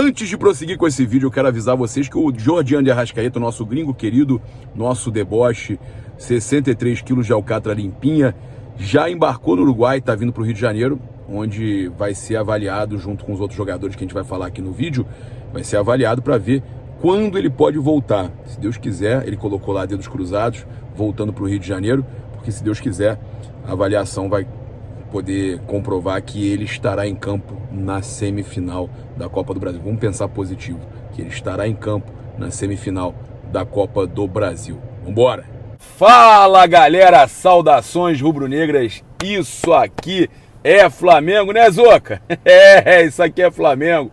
Antes de prosseguir com esse vídeo, eu quero avisar vocês que o Jordiano de Arrascaeta, nosso gringo querido, nosso deboche, 63 quilos de alcatra limpinha, já embarcou no Uruguai, está vindo para o Rio de Janeiro, onde vai ser avaliado junto com os outros jogadores que a gente vai falar aqui no vídeo, vai ser avaliado para ver quando ele pode voltar. Se Deus quiser, ele colocou lá dedos cruzados, voltando para o Rio de Janeiro, porque se Deus quiser, a avaliação vai poder comprovar que ele estará em campo na semifinal da Copa do Brasil. Vamos pensar positivo, que ele estará em campo na semifinal da Copa do Brasil. Vambora! Fala, galera! Saudações rubro-negras! Isso aqui é Flamengo, né, Zoca? Isso aqui é Flamengo.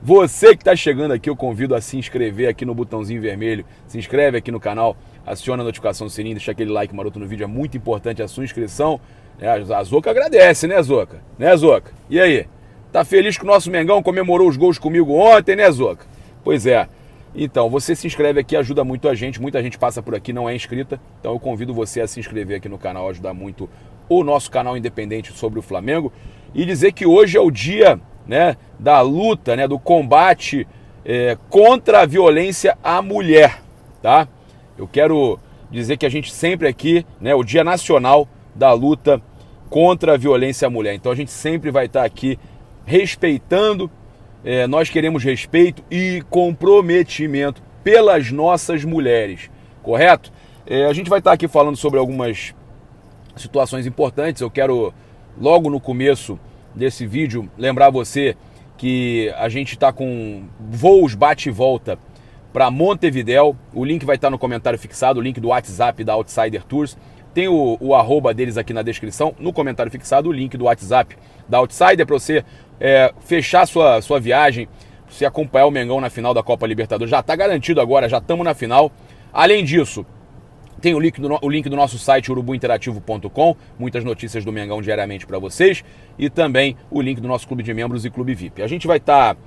Você que está chegando aqui, eu convido a se inscrever aqui no botãozinho vermelho. Se inscreve aqui no canal, aciona a notificação do sininho, deixa aquele like maroto no vídeo, é muito importante a sua inscrição. A Zoca agradece, né, Zoca? Né, Zoca? E aí? Tá feliz que o nosso Mengão comemorou os gols comigo ontem, né, Zoca? Pois é. Então, você se inscreve aqui, ajuda muito a gente. Muita gente passa por aqui, não é inscrita. Então eu convido você a se inscrever aqui no canal, ajudar muito o nosso canal independente sobre o Flamengo. E dizer que hoje é o dia, né, da luta, né, do combate contra a violência à mulher, tá? Eu quero dizer que a gente sempre aqui, né, o Dia Nacional da luta contra a violência à mulher. Então a gente sempre vai estar aqui respeitando, nós queremos respeito e comprometimento pelas nossas mulheres, correto? A gente vai estar aqui falando sobre algumas situações importantes. Eu quero, logo no começo desse vídeo, lembrar você que a gente está com voos bate e volta para Montevidéu. O link vai estar no comentário fixado, o link do WhatsApp da Outsider Tours. Tem o arroba deles aqui na descrição, no comentário fixado, o link do WhatsApp da Outsider para você fechar sua viagem, você acompanhar o Mengão na final da Copa Libertadores. Já está garantido agora, já estamos na final. Além disso, tem o link do nosso site urubuinterativo.com, muitas notícias do Mengão diariamente para vocês, e também o link do nosso clube de membros e clube VIP. A gente vai estar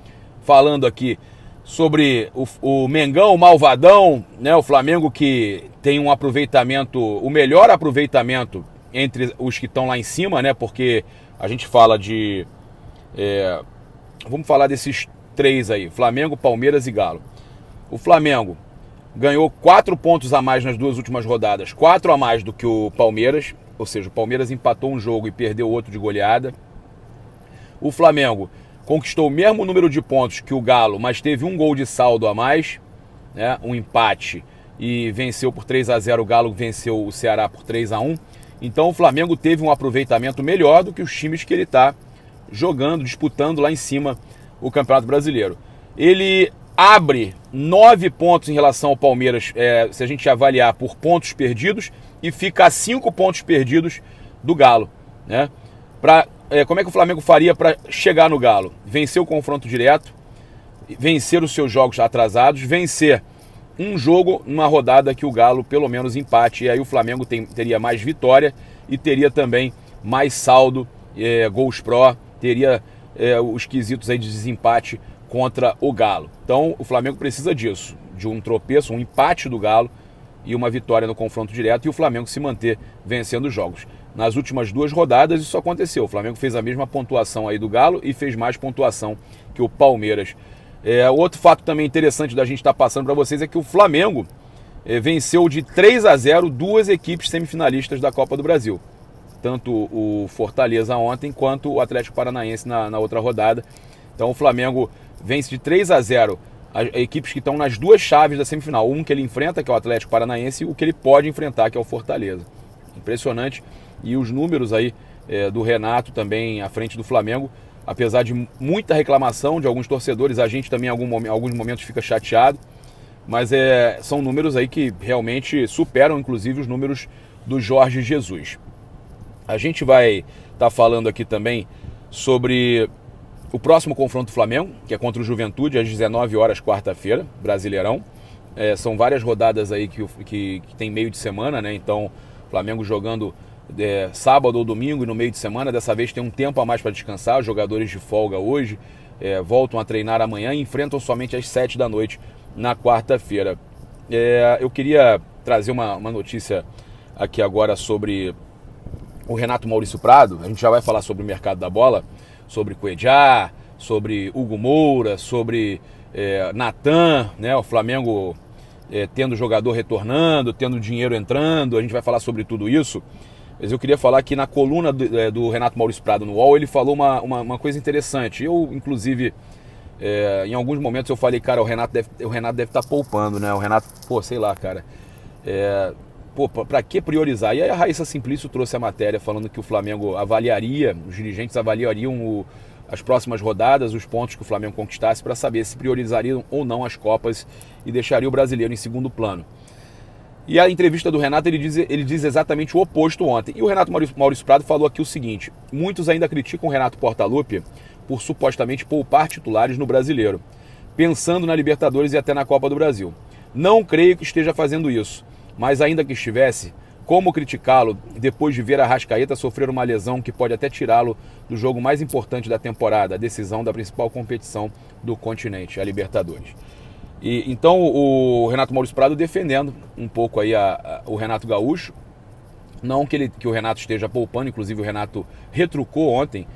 falando aqui sobre o Mengão, o malvadão, né? O Flamengo que tem um aproveitamento, o melhor aproveitamento entre os que estão lá em cima, né? Porque a gente fala de... vamos falar desses três aí, Flamengo, Palmeiras e Galo. O Flamengo ganhou 4 pontos a mais nas duas últimas rodadas, 4 a mais do que o Palmeiras, ou seja, o Palmeiras empatou um jogo e perdeu outro de goleada. O Flamengo conquistou o mesmo número de pontos que o Galo, mas teve um gol de saldo a mais, né? Um empate, e venceu por 3-0, o Galo venceu o Ceará por 3-1. Então o Flamengo teve um aproveitamento melhor do que os times que ele está jogando, disputando lá em cima o Campeonato Brasileiro. Ele abre 9 pontos em relação ao Palmeiras, se a gente avaliar por pontos perdidos, e fica a 5 pontos perdidos do Galo, né? Como é que o Flamengo faria para chegar no Galo? Vencer o confronto direto, vencer os seus jogos atrasados, vencer um jogo numa rodada que o Galo pelo menos empate, e aí o Flamengo teria mais vitória e teria também mais saldo, gols pró, teria os quesitos aí de desempate contra o Galo. Então o Flamengo precisa disso, de um tropeço, um empate do Galo e uma vitória no confronto direto, e o Flamengo se manter vencendo os jogos. Nas últimas 2 rodadas isso aconteceu, o Flamengo fez a mesma pontuação aí do Galo e fez mais pontuação que o Palmeiras. Outro fato também interessante da gente estar passando para vocês é que o Flamengo venceu de 3-0 duas equipes semifinalistas da Copa do Brasil. Tanto o Fortaleza ontem quanto o Atlético Paranaense na outra rodada. Então o Flamengo vence de 3-0 as equipes que estão nas duas chaves da semifinal. Um que ele enfrenta, que é o Atlético Paranaense, e o que ele pode enfrentar, que é o Fortaleza. Impressionante. E os números aí do Renato também à frente do Flamengo, apesar de muita reclamação de alguns torcedores, a gente também em alguns momentos fica chateado, mas são números aí que realmente superam inclusive os números do Jorge Jesus. A gente vai estar falando aqui também sobre o próximo confronto do Flamengo, que é contra o Juventude, às 19 horas, quarta-feira, Brasileirão. São várias rodadas aí que tem meio de semana, né? Então, o Flamengo jogando sábado ou domingo e no meio de semana. Dessa vez tem um tempo a mais para descansar. Os jogadores de folga hoje voltam a treinar amanhã e enfrentam somente às 7 da noite na quarta-feira. Eu queria trazer uma notícia aqui agora sobre o Renato Maurício Prado. A gente já vai falar sobre o mercado da bola, sobre Cuejá, sobre Hugo Moura, sobre Natan, né? O Flamengo tendo jogador retornando, tendo dinheiro entrando, a gente vai falar sobre tudo isso. Mas eu queria falar que na coluna do Renato Maurício Prado no UOL, ele falou uma coisa interessante. Eu, inclusive, em alguns momentos eu falei, cara, o Renato deve estar poupando, né? O Renato, pô, sei lá, cara. Pra que priorizar? E aí a Raíssa Simplício trouxe a matéria falando que o Flamengo avaliaria, os dirigentes avaliariam as próximas rodadas, os pontos que o Flamengo conquistasse para saber se priorizariam ou não as Copas e deixaria o brasileiro em segundo plano. E a entrevista do Renato, ele diz exatamente o oposto ontem. E o Renato Maurício Prado falou aqui o seguinte: muitos ainda criticam o Renato Portaluppi por supostamente poupar titulares no brasileiro, pensando na Libertadores e até na Copa do Brasil. Não creio que esteja fazendo isso, mas ainda que estivesse, como criticá-lo depois de ver a Arrascaeta sofrer uma lesão que pode até tirá-lo do jogo mais importante da temporada, a decisão da principal competição do continente, a Libertadores. E então o Renato Maurício Prado defendendo um pouco aí o Renato Gaúcho, não que o Renato esteja poupando, inclusive o Renato retrucou ontem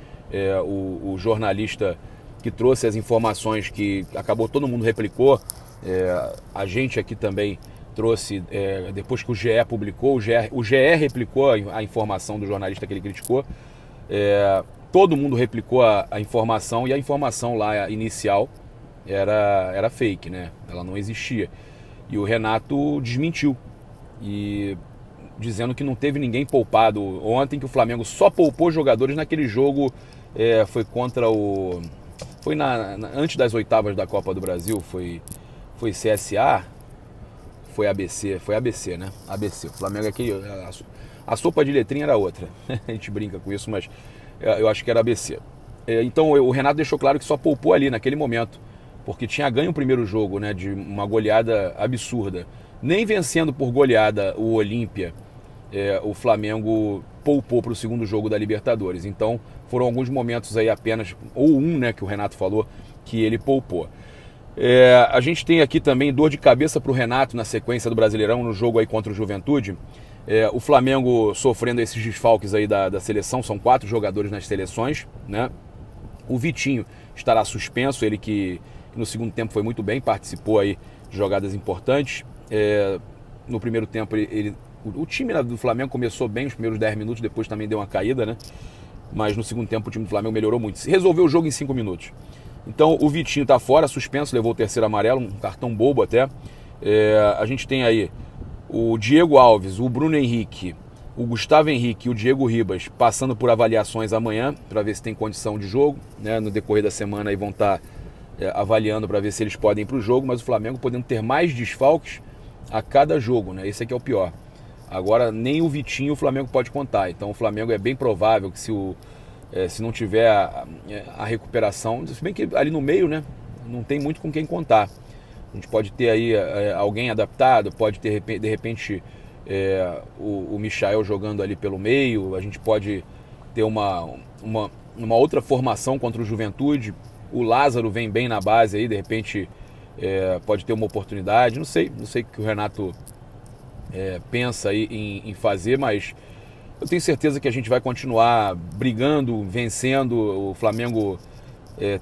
o jornalista que trouxe as informações que acabou, todo mundo replicou, a gente aqui também trouxe, depois que o GE publicou, o GE replicou a informação do jornalista que ele criticou, todo mundo replicou a informação, e a informação lá inicial era fake, né? Ela não existia. E o Renato desmentiu, e dizendo que não teve ninguém poupado ontem, que o Flamengo só poupou jogadores naquele jogo, foi contra o... Foi antes das oitavas da Copa do Brasil, foi CSA, foi ABC, né? ABC. O Flamengo aqui, a sopa de letrinha era outra. A gente brinca com isso, mas eu acho que era ABC. Então o Renato deixou claro que só poupou ali naquele momento, porque tinha ganho o primeiro jogo, né, de uma goleada absurda. Nem vencendo por goleada o Olímpia, o Flamengo poupou para o segundo jogo da Libertadores. Então foram alguns momentos aí apenas, ou né, que o Renato falou, que ele poupou. A gente tem aqui também dor de cabeça para o Renato na sequência do Brasileirão, no jogo aí contra o Juventude. O Flamengo sofrendo esses desfalques aí da seleção, são 4 jogadores nas seleções, né? O Vitinho estará suspenso, ele que no segundo tempo foi muito bem, participou aí de jogadas importantes. No primeiro tempo o time do Flamengo começou bem os primeiros 10 minutos, depois também deu uma caída, né? Mas no segundo tempo o time do Flamengo melhorou muito. Resolveu o jogo em 5 minutos. Então o Vitinho está fora, suspenso, levou o terceiro amarelo, um cartão bobo até. A gente tem aí o Diego Alves, o Bruno Henrique, o Gustavo Henrique e o Diego Ribas passando por avaliações amanhã, para ver se tem condição de jogo, né? No decorrer da semana aí vão estar avaliando para ver se eles podem ir para o jogo, mas o Flamengo podendo ter mais desfalques a cada jogo, né? Esse aqui é o pior. Agora nem o Vitinho o Flamengo pode contar, então o Flamengo é bem provável que se não tiver a recuperação, se bem que ali no meio, né, não tem muito com quem contar. A gente pode ter aí alguém adaptado, pode ter de repente o Michael jogando ali pelo meio, a gente pode ter uma outra formação contra o Juventude. O Lázaro vem bem na base aí, de repente pode ter uma oportunidade. Não sei o que o Renato pensa aí em fazer, mas eu tenho certeza que a gente vai continuar brigando, vencendo. O Flamengo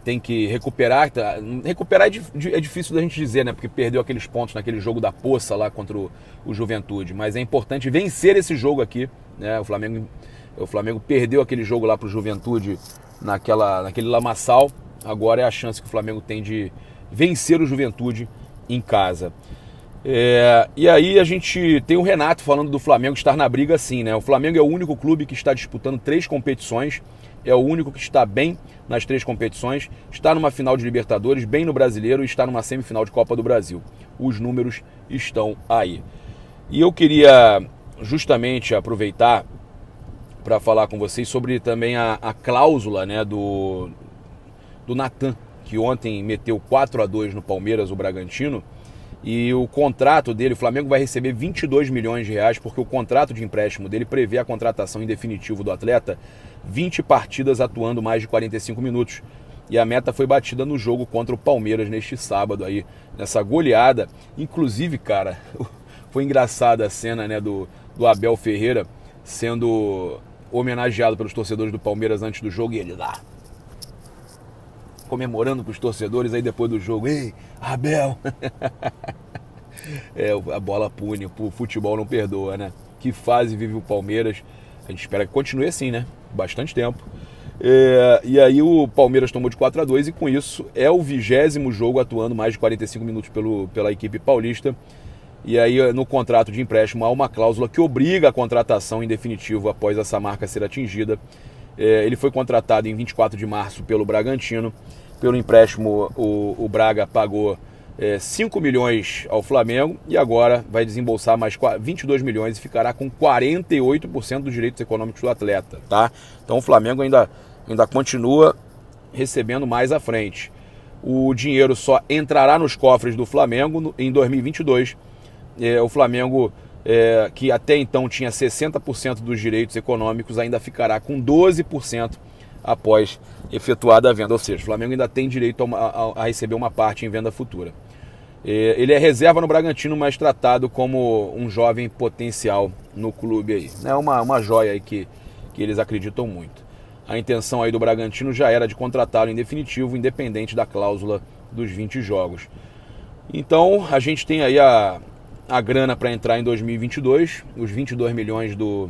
tem que recuperar. Recuperar é difícil da gente dizer, né? Porque perdeu aqueles pontos naquele jogo da Poça lá contra o Juventude. Mas é importante vencer esse jogo aqui, né? O Flamengo perdeu aquele jogo lá pro Juventude naquele lamaçal. Agora é a chance que o Flamengo tem de vencer o Juventude em casa. E aí a gente tem o Renato falando do Flamengo estar na briga sim, né? O Flamengo é o único clube que está disputando 3 competições, é o único que está bem nas 3 competições, está numa final de Libertadores, bem no Brasileiro e está numa semifinal de Copa do Brasil. Os números estão aí. E eu queria justamente aproveitar para falar com vocês sobre também a cláusula, né, do Natan, que ontem meteu 4-2 no Palmeiras, o Bragantino. E o contrato dele, o Flamengo vai receber 22 milhões de reais, porque o contrato de empréstimo dele prevê a contratação em definitivo do atleta, 20 partidas atuando mais de 45 minutos. E a meta foi batida no jogo contra o Palmeiras neste sábado aí, nessa goleada. Inclusive, cara, foi engraçada a cena, né, do Abel Ferreira sendo homenageado pelos torcedores do Palmeiras antes do jogo, e ele lá, comemorando com os torcedores aí depois do jogo. Ei, Abel! A bola pune, o futebol não perdoa, né? Que fase vive o Palmeiras. A gente espera que continue assim, né? Bastante tempo. E aí o Palmeiras tomou de 4-2 e com isso é o 20º jogo atuando mais de 45 minutos pela equipe paulista. E aí no contrato de empréstimo há uma cláusula que obriga a contratação em definitivo após essa marca ser atingida. Ele foi contratado em 24 de março pelo Bragantino. Pelo empréstimo o Braga pagou 5 milhões ao Flamengo e agora vai desembolsar mais 22 milhões e ficará com 48% dos direitos econômicos do atleta, tá? Então o Flamengo ainda continua recebendo mais à frente. O dinheiro só entrará nos cofres do Flamengo em 2022. O Flamengo, que até então tinha 60% dos direitos econômicos, ainda ficará com 12% após efetuada a venda. Ou seja, o Flamengo ainda tem direito a receber uma parte em venda futura. Ele é reserva no Bragantino, mas tratado como um jovem potencial no clube aí. É uma joia aí que eles acreditam muito. A intenção aí do Bragantino já era de contratá-lo em definitivo, independente da cláusula dos 20 jogos. Então, a gente tem aí a grana para entrar em 2022, os 22 milhões do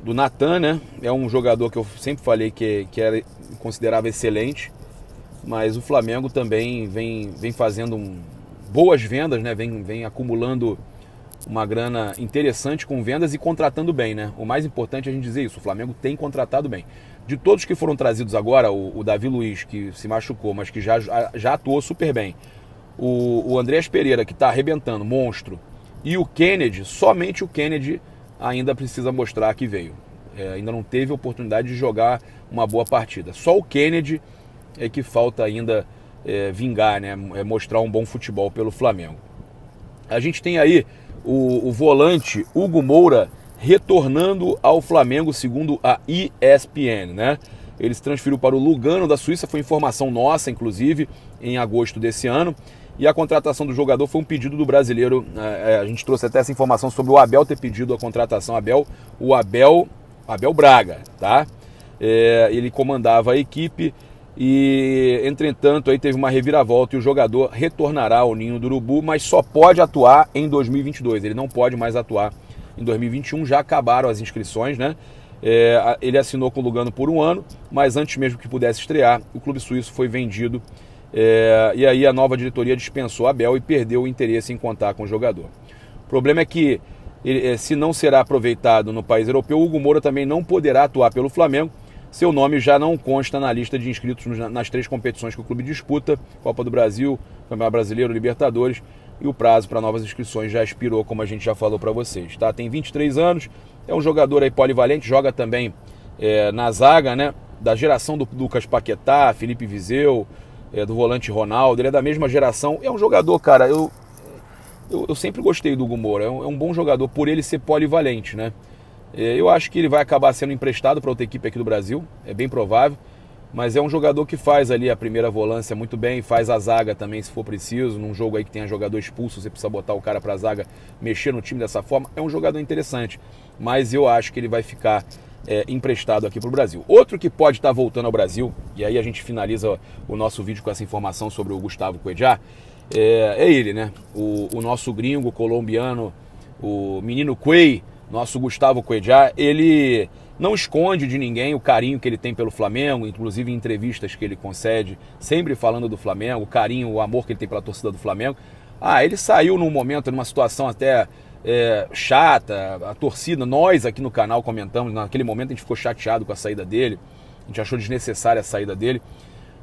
Natan, né? É um jogador que eu sempre falei que era considerava excelente, mas o Flamengo também vem fazendo boas vendas, né? Vem acumulando uma grana interessante com vendas e contratando bem, né? O mais importante é a gente dizer isso, o Flamengo tem contratado bem. De todos que foram trazidos agora, o Davi Luiz, que se machucou, mas que já atuou super bem, o Andrés Pereira, que está arrebentando, monstro, e o Kennedy, somente o Kennedy ainda precisa mostrar que veio. Ainda não teve oportunidade de jogar uma boa partida. Só o Kennedy é que falta ainda vingar, né? Mostrar um bom futebol pelo Flamengo. A gente tem aí o volante Hugo Moura retornando ao Flamengo, segundo a ESPN, né? Ele se transferiu para o Lugano da Suíça, foi informação nossa, inclusive, em agosto desse ano. E a contratação do jogador foi um pedido do brasileiro. A gente trouxe até essa informação sobre o Abel ter pedido a contratação. O Abel Braga, tá? Ele comandava a equipe e, entretanto, aí teve uma reviravolta e o jogador retornará ao Ninho do Urubu, mas só pode atuar em 2022. Ele não pode mais atuar em 2021, já acabaram as inscrições, né? Ele assinou com o Lugano por 1 ano, mas antes mesmo que pudesse estrear, o clube suíço foi vendido. E aí a nova diretoria dispensou Abel e perdeu o interesse em contar com o jogador. O problema é que, se não será aproveitado no país europeu, o Hugo Moura também não poderá atuar pelo Flamengo. Seu nome já não consta na lista de inscritos nas 3 competições que o clube disputa: Copa do Brasil, Campeonato Brasileiro, Libertadores, e o prazo para novas inscrições já expirou, como a gente já falou para vocês. Tá? Tem 23 anos, é um jogador aí polivalente, joga também na zaga, né? Da geração do Lucas Paquetá, Felipe Viseu, do volante Ronaldo. Ele é da mesma geração, é um jogador, cara, eu sempre gostei do Hugo Moura, é um bom jogador por ele ser polivalente, né? Eu acho que ele vai acabar sendo emprestado para outra equipe aqui do Brasil, é bem provável, mas é um jogador que faz ali a primeira volância muito bem, faz a zaga também se for preciso, num jogo aí que tenha jogador expulso, você precisa botar o cara para a zaga, mexer no time dessa forma, é um jogador interessante, mas eu acho que ele vai ficar emprestado aqui para o Brasil. Outro que pode estar voltando ao Brasil, e aí a gente finaliza o nosso vídeo com essa informação sobre o Gustavo Cuéllar, é ele, né? O nosso gringo colombiano, o menino Cuey, nosso Gustavo Cuéllar, ele não esconde de ninguém o carinho que ele tem pelo Flamengo, inclusive em entrevistas que ele concede, sempre falando do Flamengo, o carinho, o amor que ele tem pela torcida do Flamengo. Ele saiu num momento, numa situação até chata, a torcida, nós aqui no canal comentamos, naquele momento a gente ficou chateado com a saída dele, a gente achou desnecessária a saída dele,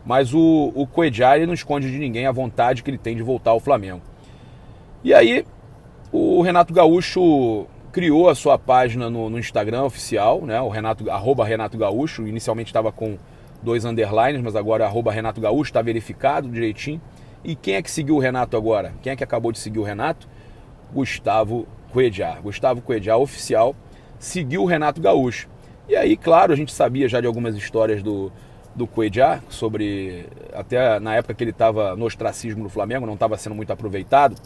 mas o Cuéllar, ele não esconde de ninguém a vontade que ele tem de voltar ao Flamengo. E aí o Renato Gaúcho criou a sua página no Instagram oficial, né? O @Renato Gaúcho, inicialmente estava com 2 underlines, mas agora @Renato Gaúcho, está verificado direitinho. E quem é que seguiu o Renato agora? Quem é que acabou de seguir o Renato? Gustavo Cuéllar. Gustavo Cuéllar, oficial, seguiu o Renato Gaúcho. E aí, claro, a gente sabia já de algumas histórias do Cuéllar, sobre, até na época que ele estava no ostracismo no Flamengo, não estava sendo muito aproveitado.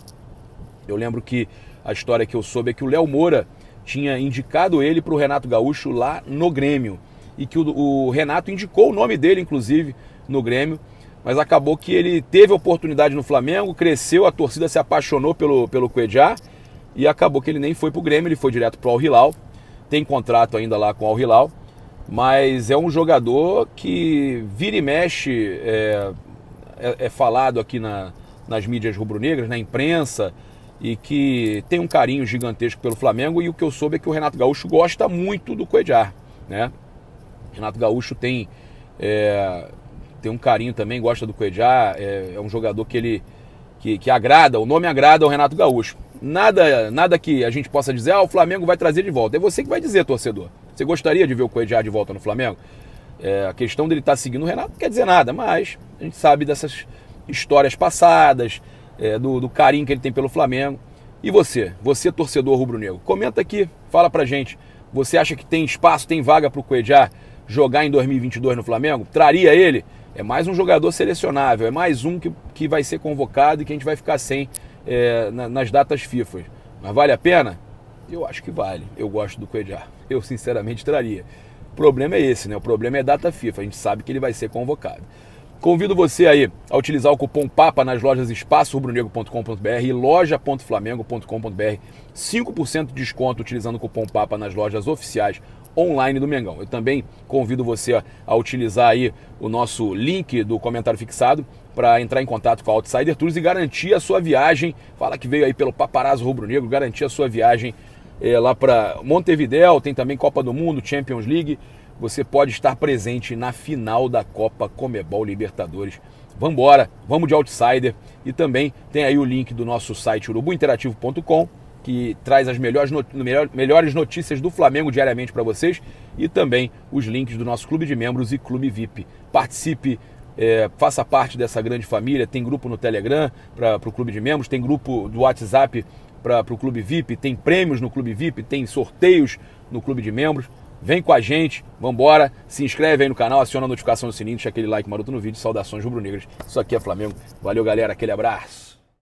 Eu lembro que a história que eu soube é que o Léo Moura tinha indicado ele para o Renato Gaúcho lá no Grêmio. E que o Renato indicou o nome dele, inclusive, no Grêmio, mas acabou que ele teve oportunidade no Flamengo, cresceu, a torcida se apaixonou pelo Cuéllar e acabou que ele nem foi pro Grêmio, ele foi direto pro Al Hilal, tem contrato ainda lá com o Al Hilal, mas é um jogador que vira e mexe, é falado aqui nas mídias rubro-negras, na imprensa, e que tem um carinho gigantesco pelo Flamengo, e o que eu soube é que o Renato Gaúcho gosta muito do Cuéllar, né? Renato Gaúcho tem um carinho também, gosta do Cuéllar, é um jogador que agrada, o nome agrada ao Renato Gaúcho. Nada que a gente possa dizer, o Flamengo vai trazer de volta. É você que vai dizer, torcedor. Você gostaria de ver o Cuéllar de volta no Flamengo? A questão dele estar seguindo o Renato não quer dizer nada, mas a gente sabe dessas histórias passadas, do carinho que ele tem pelo Flamengo. E você torcedor rubro-negro, comenta aqui, fala pra gente. Você acha que tem espaço, tem vaga pro Cuéllar jogar em 2022 no Flamengo? Traria ele? É mais um jogador selecionável, é mais um que vai ser convocado e que a gente vai ficar sem nas datas FIFA. Mas vale a pena? Eu acho que vale. Eu gosto do Cuéllar. Eu sinceramente traria. O problema é esse, né? O problema é data FIFA. A gente sabe que ele vai ser convocado. Convido você aí a utilizar o cupom PAPA nas lojas espaçorubronegro.com.br e loja.flamengo.com.br. 5% de desconto utilizando o cupom PAPA nas lojas oficiais online do Mengão. Eu também convido você a utilizar aí o nosso link do comentário fixado para entrar em contato com a Outsider Tours e garantir a sua viagem. Fala que veio aí pelo Paparazzo Rubro Negro, garantir a sua viagem lá para Montevidéu. Tem também Copa do Mundo, Champions League. Você pode estar presente na final da Copa Conmebol Libertadores. Vambora, vamos de Outsider. E também tem aí o link do nosso site urubuinterativo.com, que traz as melhores notícias do Flamengo diariamente para vocês, e também os links do nosso clube de membros e clube VIP. Participe, faça parte dessa grande família. Tem grupo no Telegram para o clube de membros, tem grupo do WhatsApp para o clube VIP, tem prêmios no clube VIP, tem sorteios no clube de membros. Vem com a gente, vambora, se inscreve aí no canal, aciona a notificação do sininho, deixa aquele like maroto no vídeo. Saudações rubro-negras, isso aqui é Flamengo. Valeu, galera, aquele abraço.